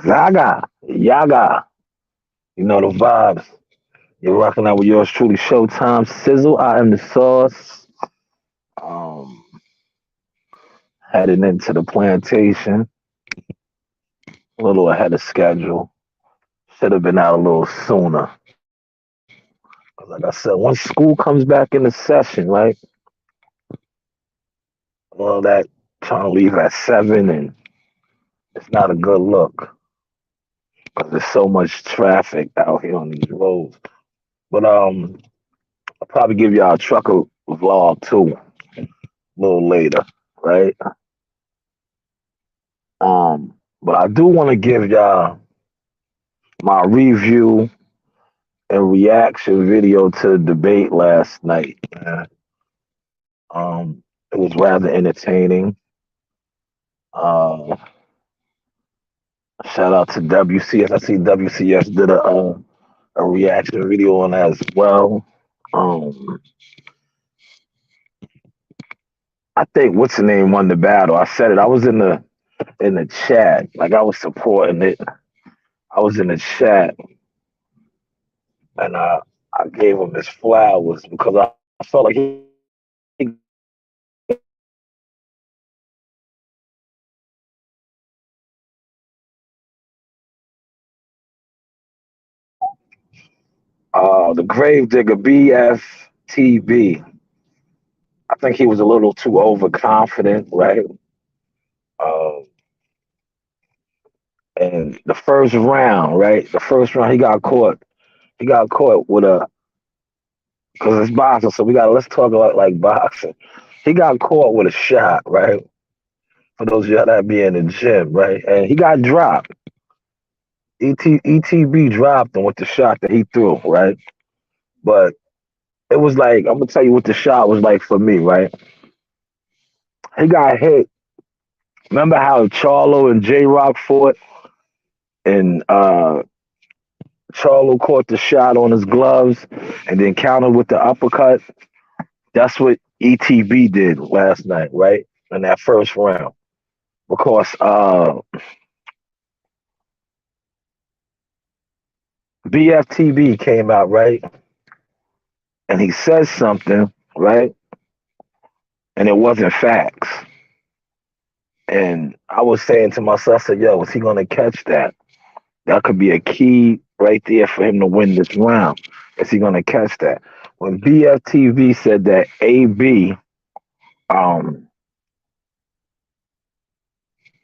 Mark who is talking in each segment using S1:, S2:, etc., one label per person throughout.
S1: Zaga, Yaga. You know the vibes. You're rocking out with yours truly, Showtime Sizzle. I am the sauce. Um, Heading into the plantation, a little ahead of schedule. Should have been out a little sooner. 'Cause like I said, once school comes back into session, right? All that trying to leave at 7, and it's not a good look because there's so much traffic out here on these roads. But I'll probably give y'all a trucker vlog too a little later, right? But I do want to give y'all my review and reaction video to the debate last night. It was rather entertaining. Uh, Shout out to WCS. I see WCS did a reaction video on that as well. Um, I think what's the name won the battle. I said it. I was in the chat, like I was supporting it. I was in the chat, and I gave him his flowers because I felt like he the Gravedigger BFTB. I think he was a little too overconfident, right? Uh, and the first round, right? The first round, he got caught. He got caught with a because it's boxing, so we got let's talk about like boxing. He got caught with a shot, right? For those of y'all that be in the gym, right? And he got dropped. ETB dropped him with the shot that he threw, right? But it was like I'm gonna tell you what the shot was like for me, right? He got hit. Remember how Charlo and J Rock fought, and Charlo caught the shot on his gloves and then countered with the uppercut. That's what ETB did last night, right? In that first round. Because BFTB came out, right? And he says something, right? And it wasn't facts. And I was saying to myself, I said, yo, is he going to catch that? That could be a key right there for him to win this round. Is he going to catch that? When BFTV said that AB um,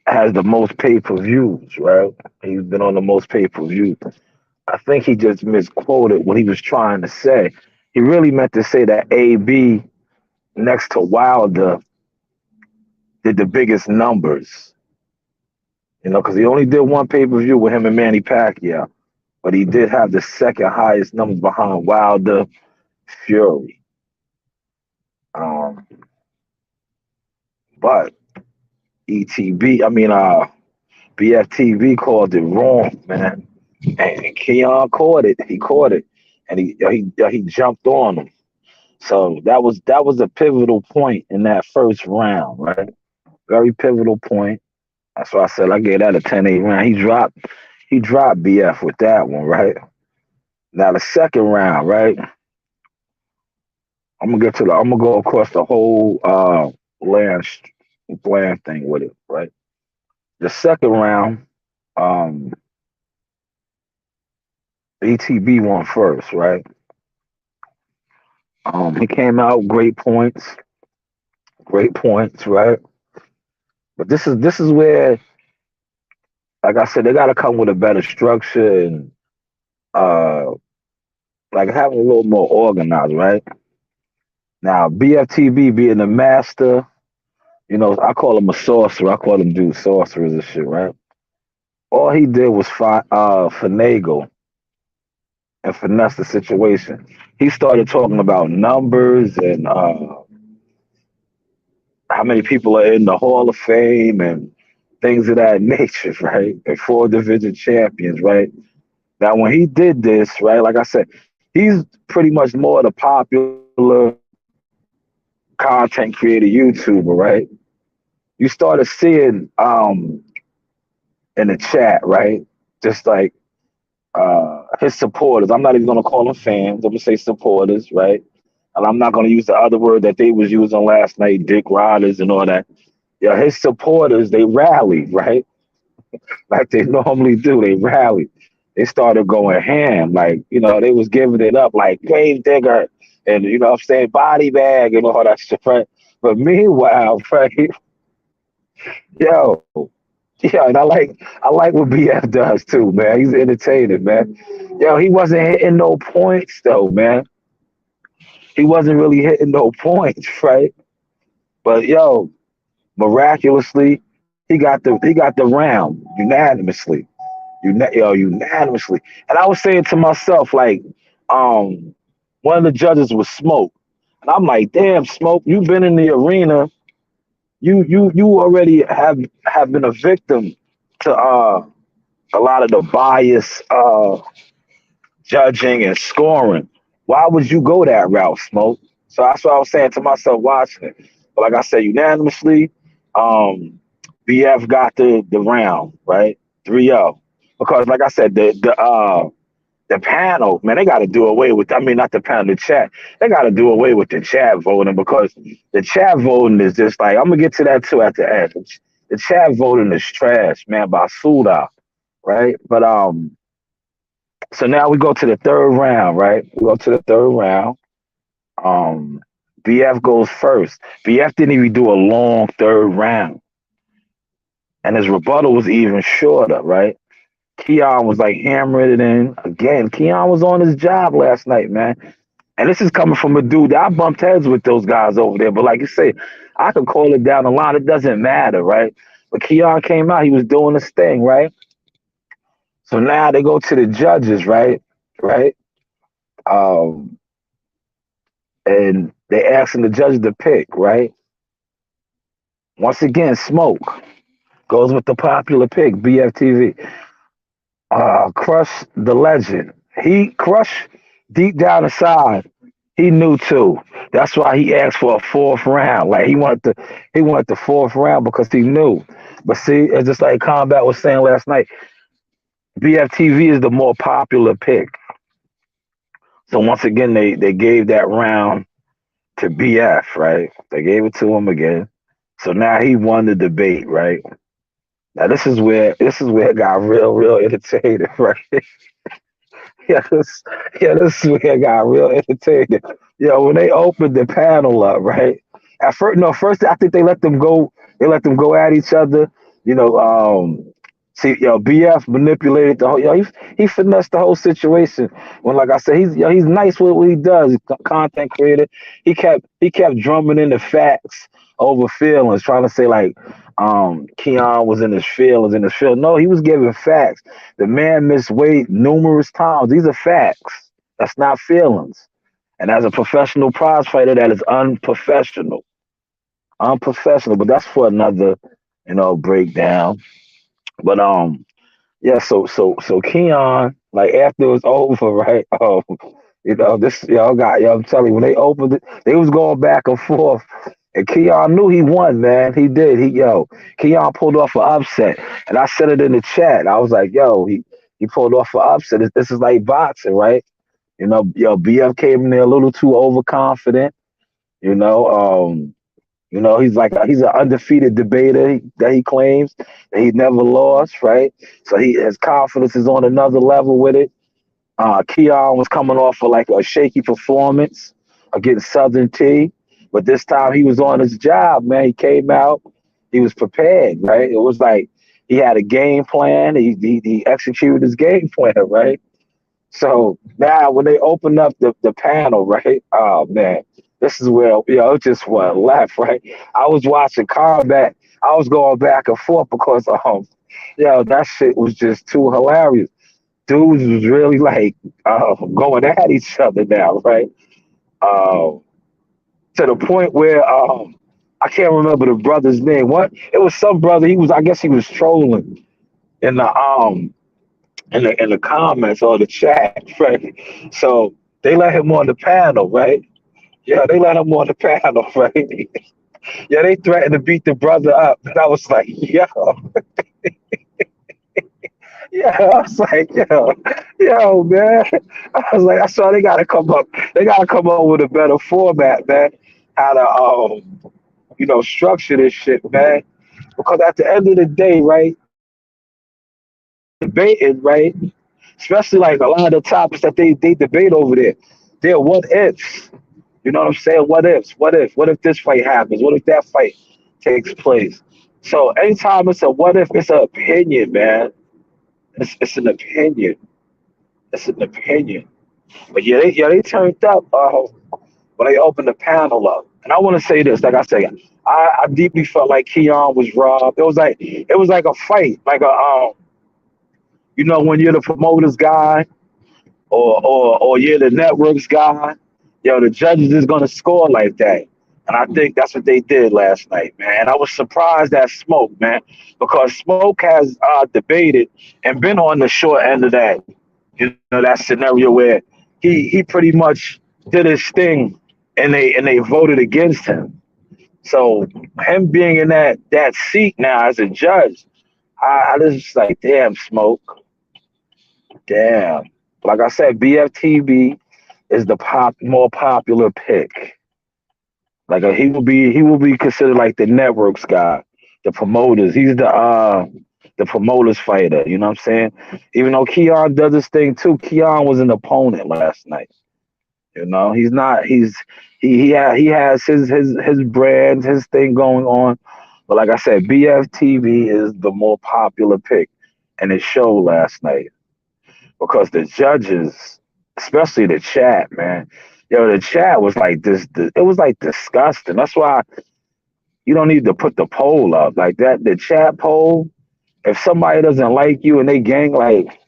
S1: has the most pay-per-views, right? He's been on the most pay-per-views. I think he just misquoted what he was trying to say. He really meant to say that AB next to Wilder did the biggest numbers, because he only did one pay-per-view with him and Manny Pacquiao, but he did have the second highest numbers behind Wilder, Fury. Um, but BFTV called it wrong, man. And Keon caught it. He caught it, and he jumped on him. So that was a pivotal point in that first round, right? Very pivotal point. That's why I said I gave that a 10-8 round. He dropped BF with that one, right? Now the second round, right? I'm gonna go across the whole land thing with it, right? The second round, um, ETB won first, right? He came out great points, right? But this is where, like I said, they got to come with a better structure and uh, like having a little more organized, right? Now BFTB being the master, I call him a sorcerer. I call him dude sorcerers and shit, right? All he did was finagle and finesse the situation. He started talking about numbers and how many people are in the Hall of Fame and things of that nature, right? And 4 division champions, right? Now, when he did this, right, like I said, he's pretty much more the popular content creator YouTuber, right? You started seeing in the chat, right? Just like his supporters. I'm not even gonna call them fans. I'm gonna say supporters, right? And I'm not gonna use the other word that they was using last night, dick riders and all that. Yeah, his supporters, they rallied, right? Like they normally do. They rallied. They started going ham. Like, they was giving it up like grave digger and I'm saying body bag and all that stuff, right? But meanwhile, right, yo, yeah, and I like what BF does too, man. He's entertaining, man. Yo, he wasn't hitting no points though, man. He wasn't really hitting no points, right? But yo, miraculously, he got the round unanimously. Unanimously. And I was saying to myself, like, um, one of the judges was Smoke. And I'm like, damn, Smoke, you've been in the arena. You already have been a victim to a lot of the bias judging and scoring. Why would you go that route, Smoke? So that's what I was saying to myself watching it. But like I said, unanimously, um, BF got the round, right? 3-0. Because like I said, the panel, man, they got to do away with. I mean, not the panel, the chat. They got to do away with the chat voting because the chat voting is just like I'm gonna get to that too at the end. The chat voting is trash, man, by Suda, right? But so now we go to the third round, right? We go to the third round. Um, BF goes first. BF didn't even do a long third round, and his rebuttal was even shorter, right? Keon was like hammering it in again. Keon was on his job last night, man. And this is coming from a dude that I bumped heads with those guys over there. But like you say, I could call it down the line. It doesn't matter, right? But Keon came out. He was doing his thing, right? So now they go to the judges, right? Right? Um, and they asking the judge to pick, right? Once again, Smoke goes with the popular pick, BFTV. Crush the legend. He crushed deep down inside. He knew too. That's why he asked for a fourth round. Like he wanted the fourth round because he knew. But see, it's just like Combat was saying last night. BFTV is the more popular pick. So once again, they gave that round to BF, right? They gave it to him again. So now he won the debate, right? Now this is where it got real entertaining, right? Yeah, this is where it got real entertaining. When they opened the panel up, right? At first, no, first I think they let them go. They let them go at each other. You know, see, BF manipulated the whole. He finessed the whole situation. When, like I said, he's nice with what he does. He's a content creator. He kept drumming in the facts over feelings, trying to say like, Keon was in his feelings in his field. No, he was giving facts. The man missed weight numerous times. These are facts. That's not feelings. And as a professional prize fighter, that is unprofessional. Unprofessional. But that's for another, breakdown. But yeah. So Keon, like after it was over, right? This y'all got y'all. I'm telling you, when they opened it, they was going back and forth. And Keon knew he won, man. He did. Keon pulled off an upset. And I said it in the chat. I was like, he pulled off an upset. This is like boxing, right? BF came in there a little too overconfident. You know, um, he's an undefeated debater that he claims that he never lost, right? So his confidence is on another level with it. Keon was coming off of like a shaky performance against Southern T, but this time he was on his job, man. He came out, he was prepared, right? It was like he had a game plan. He executed his game plan, right? So now when they open up the panel, right? Oh man, this is where it just went left, right? I was watching Combat. I was going back and forth because that shit was just too hilarious. Dudes was really like going at each other now, right? To the point where I can't remember the brother's name. What? It was some brother. I guess he was trolling in the comments or the chat, right? So they let him on the panel, right? Yeah, they let him on the panel, right? Yeah, they threatened to beat the brother up, and I was like, yo, Yeah, I was like, yo, man. I was like, I saw they gotta come up. They gotta come up with a better format, man. How to structure this shit, man. Because at the end of the day, right, debating, right, especially like a lot of the topics that they debate over there, they're what ifs. You know what I'm saying? What ifs? What if? What if this fight happens? What if that fight takes place? So anytime it's a what if, it's an opinion, man. It's an opinion. It's an opinion. But they turned up when they opened the panel up. And I want to say this, like I say, I deeply felt like Keon was robbed. It was like a fight, like when you're the promoter's guy or you're the network's guy, the judges is gonna score like that. And I think that's what they did last night, man. I was surprised at Smoke, man, because Smoke has debated and been on the short end of that. That scenario where he pretty much did his thing and they voted against him. So him being in that seat now as a judge, I just like, damn, Smoke, damn. Like I said, BFTB is the more popular pick. Like he will be considered like the networks guy, the promoters. He's the promoters fighter. You know what I'm saying? Even though Keon does his thing too, Keon was an opponent last night. He's not. He has his brand, his thing going on. But like I said, BFTV is the more popular pick, and it showed last night because the judges, especially the chat, man, the chat was like this. It was like disgusting. That's why you don't need to put the poll up like that. The chat poll. If somebody doesn't like you and they gang like,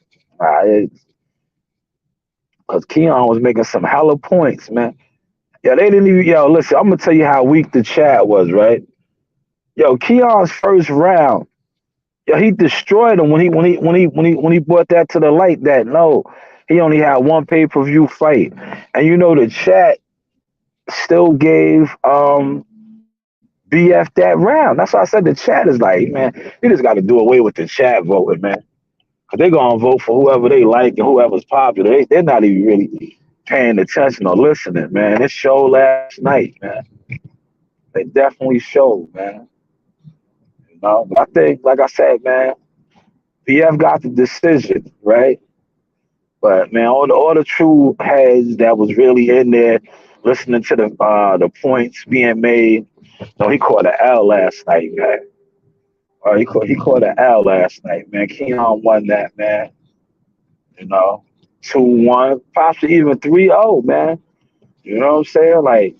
S1: because Keon was making some hella points, man. Yeah, they didn't even. Yo, listen, I'm gonna tell you how weak the chat was, right? Yo, Keon's first round, yo, he destroyed him when he brought that to the light. That no, he only had one pay-per-view fight, and the chat still gave BF that round. That's why I said the chat is like, man, you just got to do away with the chat voting, man. Cause they're gonna vote for whoever they like and whoever's popular. They're not even really paying attention or listening, man. It showed last night, man. They definitely showed, man. But I think, like I said, man, BF got the decision, right? But man, all the true heads that was really in there listening to the points being made. No, he caught an L last night, man. He caught an L last night, man. Keon won that, man. You know, 2-1, possibly even 3-0, man. You know what I'm saying? Like,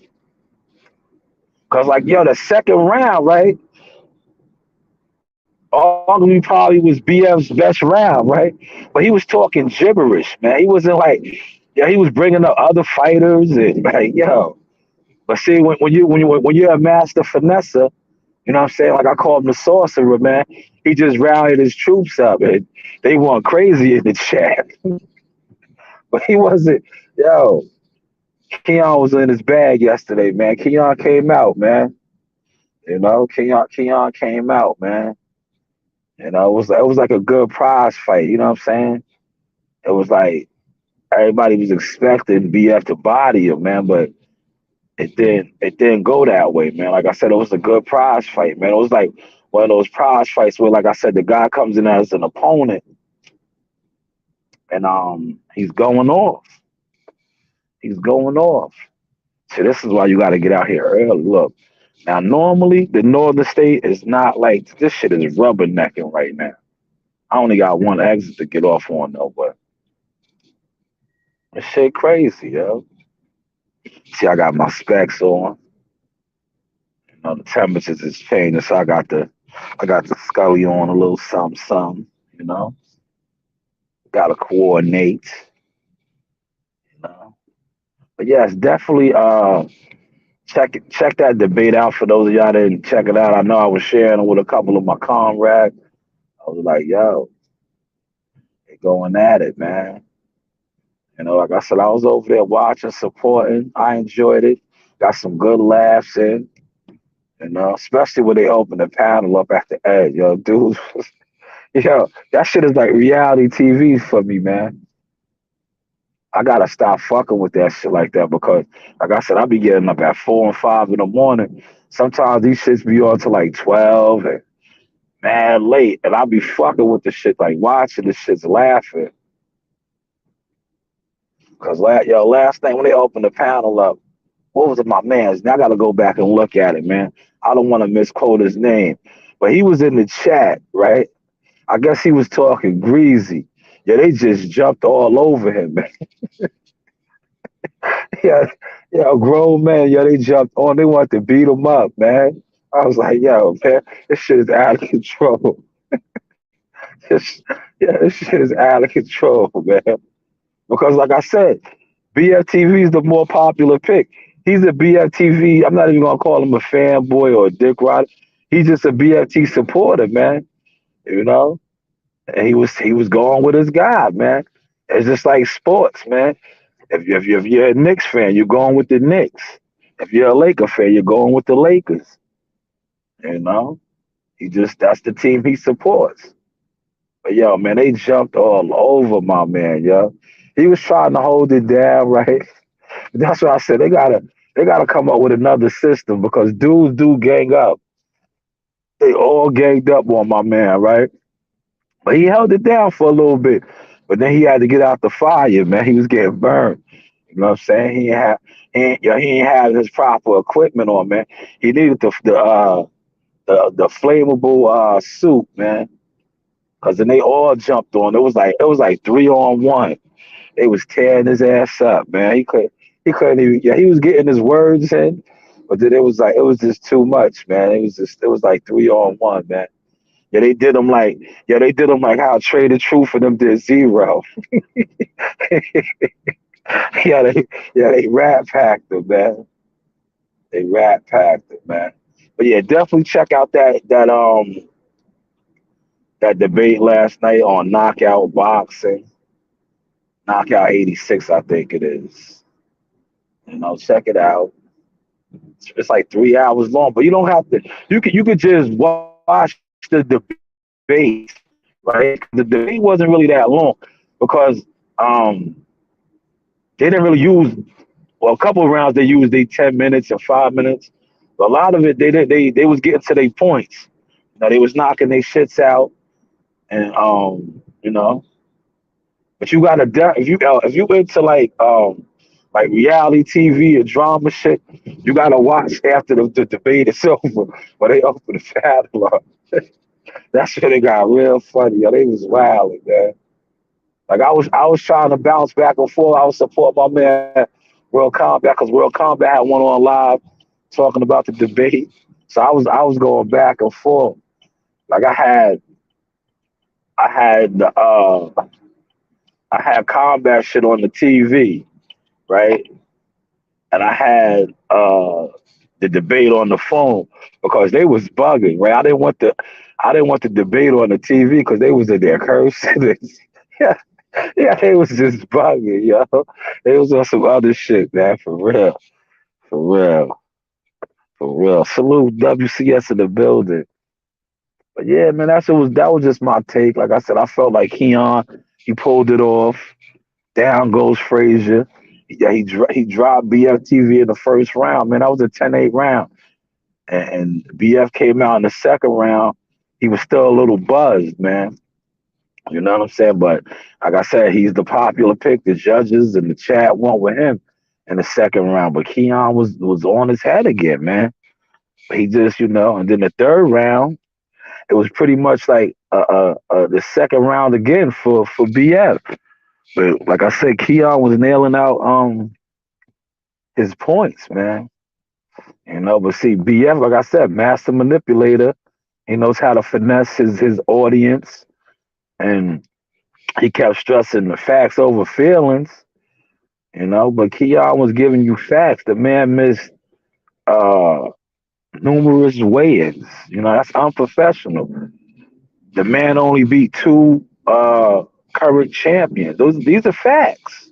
S1: cause like the second round, right? Arguably probably was BF's best round, right? But he was talking gibberish, man. He wasn't like, he was bringing up other fighters and like, yo. But see, when you're a master finesser, you know what I'm saying? Like I call him the sorcerer, man. He just rallied his troops up and they went crazy in the chat. But he wasn't, yo. Keon was in his bag yesterday, man. Keon came out, man. Keon came out, man. It was like a good prize fight. You know what I'm saying? It was like everybody was expecting BF to body him, man, but it didn't go that way, man. Like I said, it was a good prize fight, man. It was like one of those prize fights where, like I said, the guy comes in as an opponent and he's going off. He's going off. So this is why you got to get out here early. Look, now normally the northern state is not like this. Shit is rubbernecking right now. I only got one exit to get off on though, but this shit crazy, yo. See, I got my specs on. The temperatures is changing, so I got the Scully on a little something, something. You know, got to coordinate. You know, but yeah, it's definitely check that debate out for those of y'all that didn't check it out. I know I was sharing it with a couple of my comrades. I was like, yo, they going at it, man. Like I said, I was over there watching, supporting. I enjoyed it. Got some good laughs in. Especially when they opened the panel up at the end. Dude, Yo, that shit is like reality TV for me, man. I gotta stop fucking with that shit like that because, like I said, I be getting up at 4 and 5 in the morning. Sometimes these shits be on to like 12 and mad late, and I be fucking with the shit, like watching the shits, laughing. Cause last night when they opened the panel up, what was it, my man's? Now I gotta go back and look at it, man. I don't want to misquote his name, but he was in the chat, right? I guess he was talking greasy. Yeah, they just jumped all over him, man. Yeah, yeah, a grown man. Yeah, they jumped on. They wanted to beat him up, man. I was like, yo, man, this shit is out of control. This, yeah, this shit is out of control, man. Because, like I said, BFTV is the more popular pick. He's a BFTV. I'm not even gonna call him a fanboy or a dick rider. He's just a BFT supporter, man. You know, and he was going with his guy, man. It's just like sports, man. If you're a Knicks fan, you're going with the Knicks. If you're a Laker fan, you're going with the Lakers. You know, that's the team he supports. But yo, man, they jumped all over my man, yo. He was trying to hold it down, right? That's why I said they gotta come up with another system because dudes do gang up. They all ganged up on my man, right? But he held it down for a little bit. But then he had to get out the fire, man. He was getting burned. You know what I'm saying? He ain't have his proper equipment on, man. He needed the flammable suit, man. Cause then they all jumped on. It was like 3 on 1. They was tearing his ass up, man. He couldn't even. Yeah, he was getting his words in, but then it was just too much, man. It was like 3 on 1, man. Yeah, they did him like how Trader Truth for them did Zero. yeah, they rat packed him, man. They rat packed him, man. But yeah, definitely check out that debate last night on Knockout Boxing, Knockout 86, I think it is. Check it out. It's like 3 hours long, but you don't have to. You could just watch the debate, right? The debate wasn't really that long because um, they didn't really use. Well, a couple of rounds they used they 10 minutes and 5 minutes. But a lot of it they was getting to their points. They was knocking their shits out, and but you gotta if you into like reality TV or drama shit, you gotta watch after the debate is over, but they open the battle up. That's where they got real funny. Yo, they was wild, man. Like I was trying to bounce back and forth. I was support my man World Combat because World Combat had one on live talking about the debate. So I was going back and forth. Like I had I had combat shit on the TV, right? And I had the debate on the phone because they was bugging, right? I didn't want the debate on the TV because they was in there cursing. yeah, yeah, they was just bugging, yo. They was on some other shit, man, for real, for real. Salute WCS in the building. But yeah, man, that was just my take. Like I said, I felt like Keon, he pulled it off. Down goes Frazier. Yeah, he dropped BFTV in the first round, man. That was a 10-8 round. And BF came out in the second round. He was still a little buzzed, man. You know what I'm saying? But like I said, he's the popular pick. The judges and the chat went with him in the second round. But Keon was on his head again, man. He just, and then the third round, it was pretty much like the second round again for BF. But like I said, Keon was nailing out his points, man. But see, BF, like I said, master manipulator. He knows how to finesse his audience, and he kept stressing the facts over feelings. But Keon was giving you facts. The man missed uh, numerous weigh-ins. That's unprofessional. The man only beat two current champions. These are facts.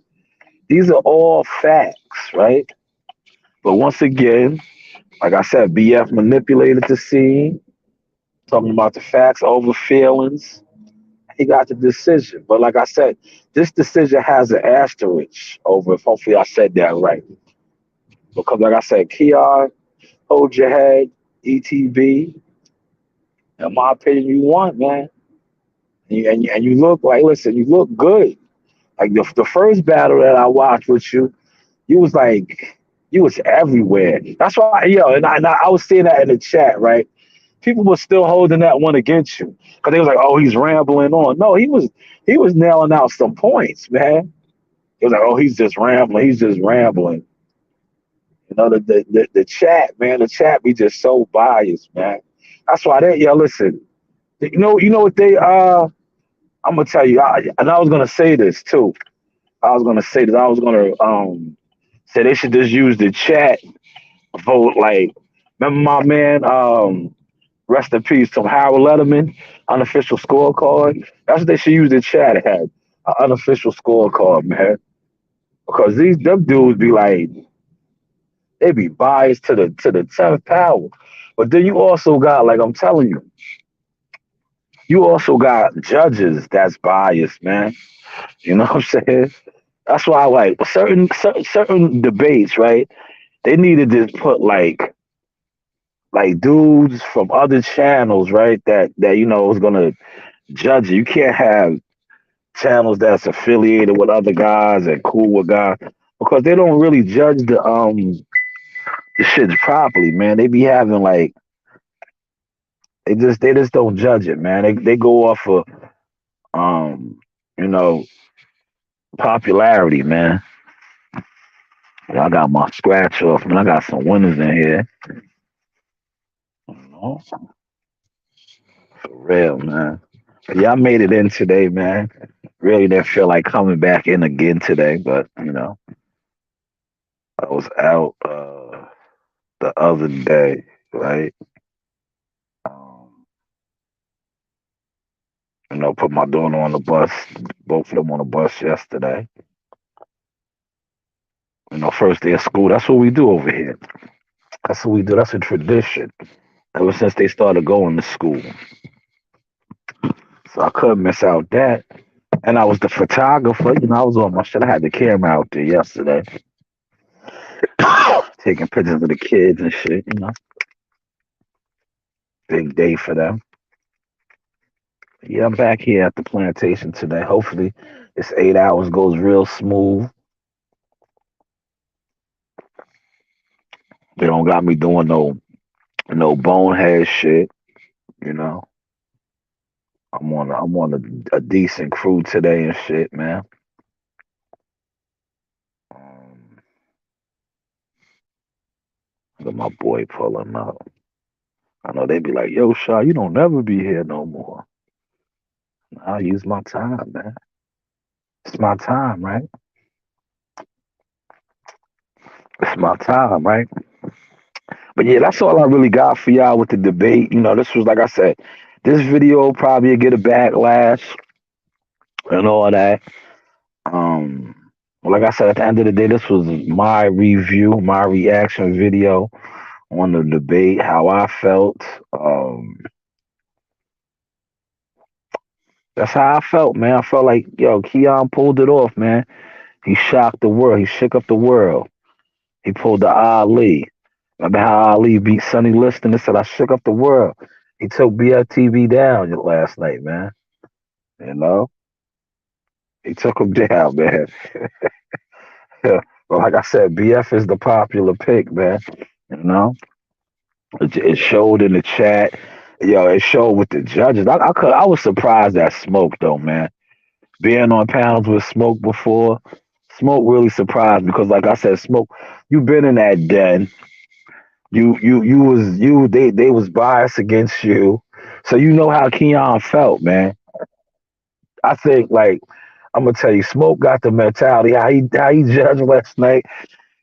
S1: These are all facts, right? But once again, like I said, BF manipulated the scene, talking about the facts over feelings. He got the decision. But like I said, this decision has an asterisk over it. Hopefully I said that right. Because like I said, Keon, hold your head, ETB, in my opinion, you won, man. And you look like, listen, you look good. Like the first battle that I watched with you, you was like, you was everywhere. That's why, and I was seeing that in the chat, right? People were still holding that one against you because they was like, oh, he's rambling on. No, he was nailing out some points, man. It was like, oh, he's just rambling. He's just rambling. The chat, man, the chat be just so biased, man. That's why listen, you know what I'm gonna tell you, and I was gonna say this too. I was gonna say this. I was gonna say they should just use the chat vote. Like, remember my man, rest in peace, to Harold Letterman, unofficial scorecard. That's what they should use the chat as, an unofficial scorecard, man. Because these them dudes be like, they be biased to the 10th power. But then you also got, like I'm telling you, you also got judges that's biased, man. You know what I'm saying? That's why I like certain debates, right? They need to just put like dudes from other channels, right? That is gonna judge it. You can't have channels that's affiliated with other guys and cool with guys because they don't really judge the shits properly, man. They be having like they just don't judge it, man. They go off of um you know popularity, man. I got my scratch off, man. I got some winners in here. You know, for real, man. But yeah, I made it in today, man. Really didn't feel like coming back in again today, but I was out the other day, right? Um, put my daughter on the bus, both of them on the bus yesterday. First day of school. That's what we do over here. That's what we do. That's a tradition. Ever since they started going to school. So I couldn't miss out that. And I was the photographer. I was on my shit. I had the camera out there yesterday, taking pictures of the kids and shit. Big day for them. Yeah, I'm back here at the plantation today. Hopefully, this 8 hours goes real smooth. They don't got me doing no bonehead shit. You know, I'm on a decent crew today and shit, man. Um, Look at my boy pulling up. I know they be like, "Yo, Shaw, you don't never be here no more." I use my time, man. It's my time, right? It's my time, right? But yeah, that's all I really got for y'all with the debate. This was like I said, this video probably get a backlash and all that. Um, like I said, at the end of the day, this was my review, my reaction video on the debate, how I felt. Um, that's how I felt, man. I felt like, yo, Keon pulled it off, man. He shocked the world. He shook up the world. He pulled the Ali. Remember how Ali beat Sonny Liston and said, I shook up the world. He took BFTB down last night, man. You know, he took him down, man. But like I said, BF is the popular pick, man. You know, it showed in the chat. Yo, it showed with the judges. I was surprised at Smoke though, man. Being on panels with Smoke before, Smoke really surprised because, like I said, Smoke, you been in that den. They was biased against you, so you know how Keon felt, man. I think like I'm gonna tell you, Smoke got the mentality how he judged last night.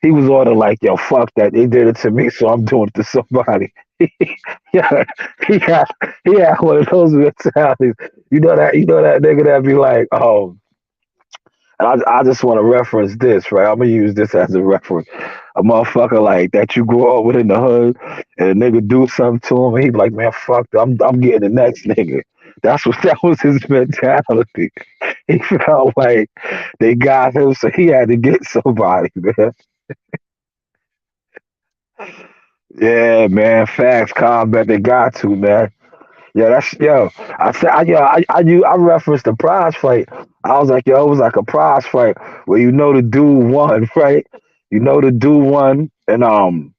S1: He was ordered like, yo, fuck that. They did it to me, so I'm doing it to somebody. Yeah, yeah, yeah. One of those mentalities. You know that nigga that be like, And I just want to reference this, right? I'm gonna use this as a reference. A motherfucker like that you grew up with in the hood, and a nigga do something to him, and he be like, man, fuck that. I'm getting the next nigga. That was his mentality. He felt like they got him, so he had to get somebody, man. Yeah, man. Facts, combat. They got to, man. Yeah, that's yo. I said, I referenced the prize fight. I was like, yo, it was like a prize fight where the dude won, right? The dude won, and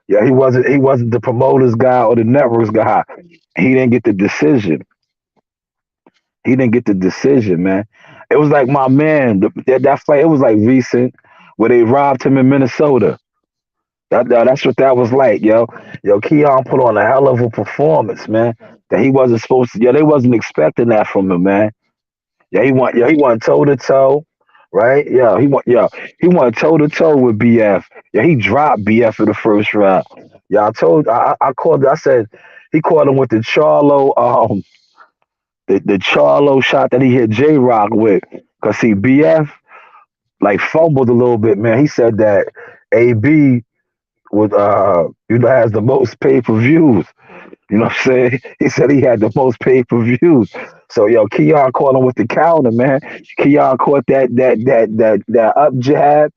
S1: yeah, he wasn't the promoters guy or the networks guy. He didn't get the decision. He didn't get the decision, man. It was like my man, that fight. It was like recent where they robbed him in Minnesota. That's what that was like, yo. Yo, Keon put on a hell of a performance, man. That he wasn't supposed to. Yeah, they wasn't expecting that from him, man. He went toe to toe, right? He went toe to toe with BF. Yeah, he dropped BF in the first round. Yeah, I called. I said he caught him with the Charlo, the Charlo shot that he hit J Rock with. Cause see, BF like fumbled a little bit, man. He said that AB with has the most pay per views. You know what I'm saying? He said he had the most pay per views. So yo, Keon caught him with the counter, man. Keon caught that up jab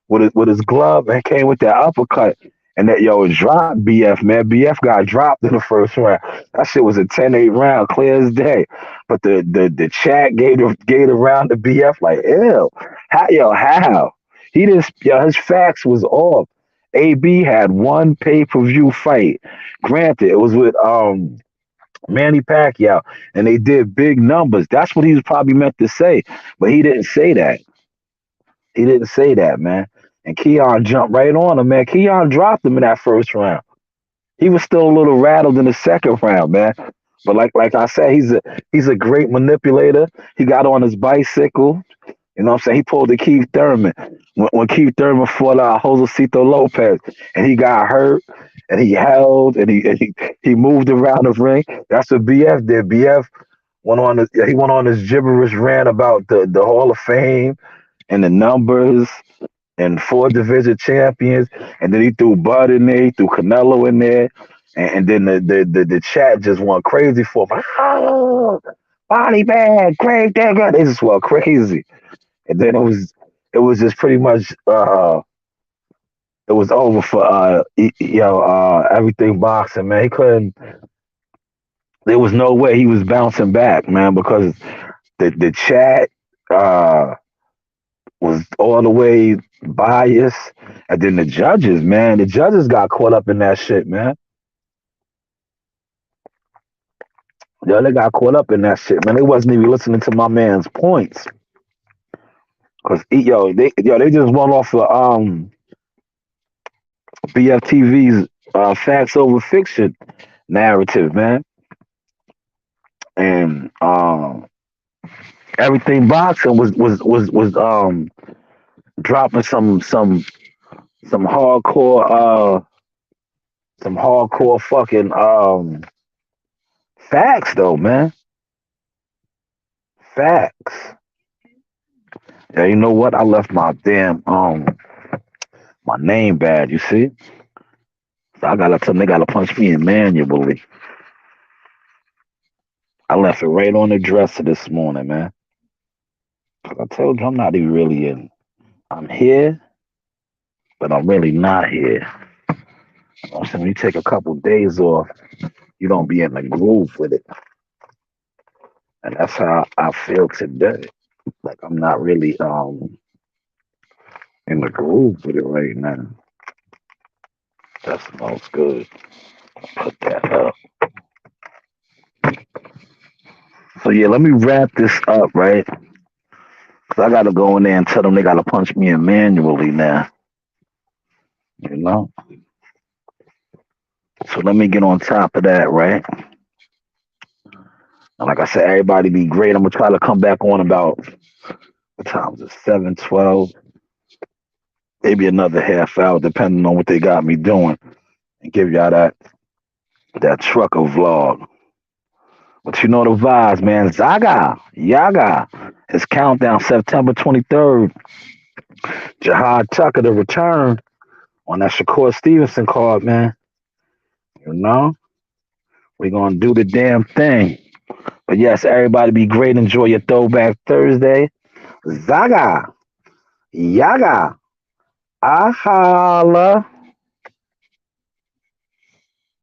S1: with his glove and came with that uppercut. And that yo it dropped BF, man. BF got dropped in the first round. That shit was a 10-8 round, clear as day. But the chat gave the round to BF like, ew. How? He just his facts was off. AB had one pay-per-view fight. Granted, it was with Manny Pacquiao, and they did big numbers. That's what he was probably meant to say, but he didn't say that. He didn't say that, man. And Keon jumped right on him, man. Keon dropped him in that first round. He was still a little rattled in the second round, man. But like I said, he's a great manipulator. He got on his bicycle. You know what I'm saying? He pulled the Keith Thurman when Keith Thurman fought Josecito Lopez, and he got hurt, and he held, and he moved around the ring. That's what BF did. BF he went on this gibberish rant about the Hall of Fame and the numbers and four division champions, and then he threw Bud in there, he threw Canelo in there, and then the chat just went crazy for him. Oh, body bag, Craig Dagger. They just went crazy. And then it was just pretty much it was over for everything boxing, man. He couldn't. There was no way he was bouncing back, man, because the chat was all the way biased, and then the judges, man, the judges got caught up in that shit, man. Yo, they got caught up in that shit, man. They wasn't even listening to my man's points, cause they just went off of BFTV's facts over fiction narrative, man. And everything boxing was dropping some hardcore some hardcore fucking facts though, man. Facts. Yeah, you know what? I left my damn my name bad, you see? So I gotta tell them they gotta punch me in manually. I left it right on the dresser this morning, man. 'Cause I told you I'm not even really in. I'm here, but I'm really not here. So when you take a couple days off, you don't be in the groove with it. And that's how I feel today. Like I'm not really in the groove with it right now. That smells good. Put that up. So yeah, let me wrap this up, right? Cause I gotta go in there and tell them they gotta punch me in manually now. You know? So let me get on top of that, right? And like I said, everybody be great. I'm gonna try to come back on about what time is it? 7:12. Maybe another half hour, depending on what they got me doing, and give y'all that trucker vlog. But you know the vibes, man. Zaga, Yaga. His countdown, September 23rd. Jahad Tucker to return on that Shakur Stevenson card, man. You know, we're gonna do the damn thing. But yes, everybody be great. Enjoy your Throwback Thursday. Zaga, Yaga, Ahala.